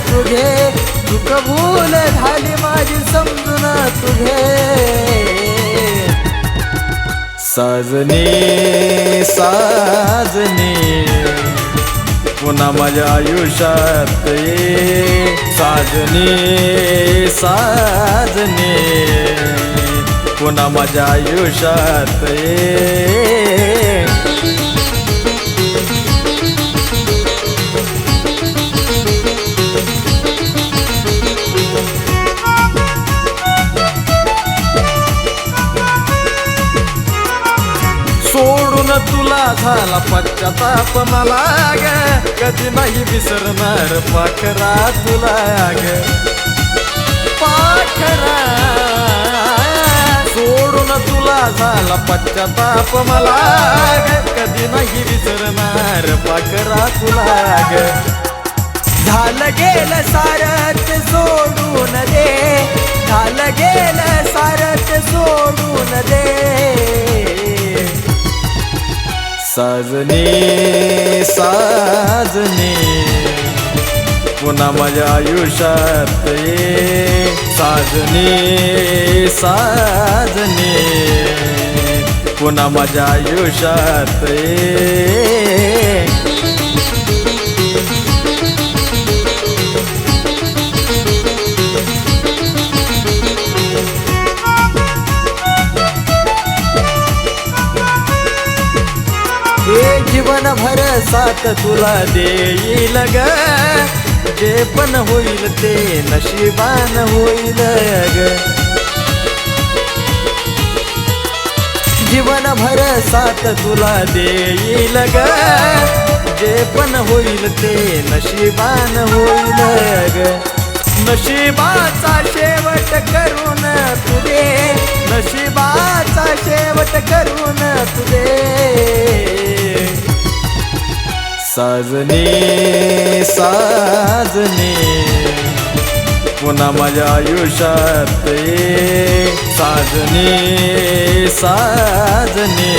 तुझे चूक भूल झाली माझी समजून तुझे साजनी साजनी पुन्हा माझ्या आयुष्यात ये साजनी साजनी पुन्हा माझ्या आयुष्यात ये सोडून तुला झाला पश्चाताप मला ग कधी नाही विसरणार पाखरा तुला ग पाखरा सोडून तुला झाला पश्चाताप मला ग कधी नाही विसरणार पाखरा तुला ग झालं गेलं सारच सोडून दे झालं गेलं सारच सोडून दे साजनी साजनी पुन्हा माझ्या आयुष्यात ये साजनी साजनी पुन्हा माझ्या आयुष्यात ये जीवनभर साथ तुला देईल ग जे पण होईल ते नशिबान होईल ग जीवनभर साथ तुला देईल ग जे पण होईल ते नशिबान होईल ग नशिबाचा शेवट करून तुझे नशिबाचा शेवट करून तुझे साजनी साजनी पुन्हा माझ्या आयुष्यात ये साजनी साजनी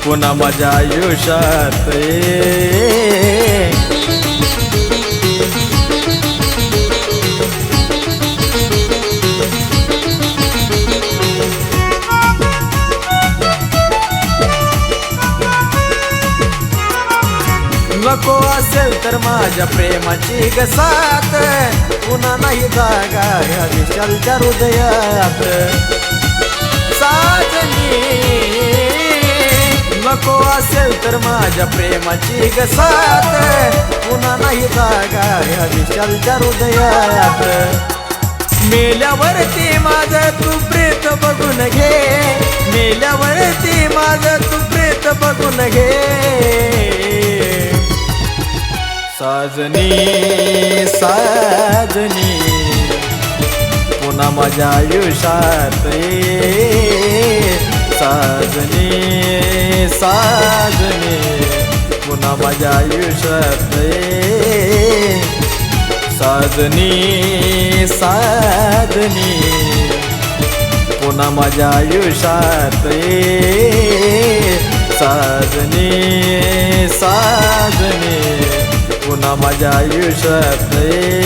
पुन्हा माझ्या आयुष्यात ये नको असेल तर माझ्या प्रेमाची गसात पुन्हा नाही जागा ह्या विशालच्या हृदयात साजनी नको असेल तर माझ्या प्रेमाची गसात पुन्हा नाही जागा ह्या विशालच्या हृदयात मेल्यावरती माझं तू प्रेत बघून घे मेल्यावरती माझं तू प्रेत बघून घे साजनी साजनी पुन्हा माझ्या आयुष्यात ये साजनी साजनी पुन्हा माझ्या आयुष्यात ये साजनी साजनी पुन्हा माझ्या आयुष्यात ये साजनी साजनी पुन्हा माझ्या आयुष्यात ये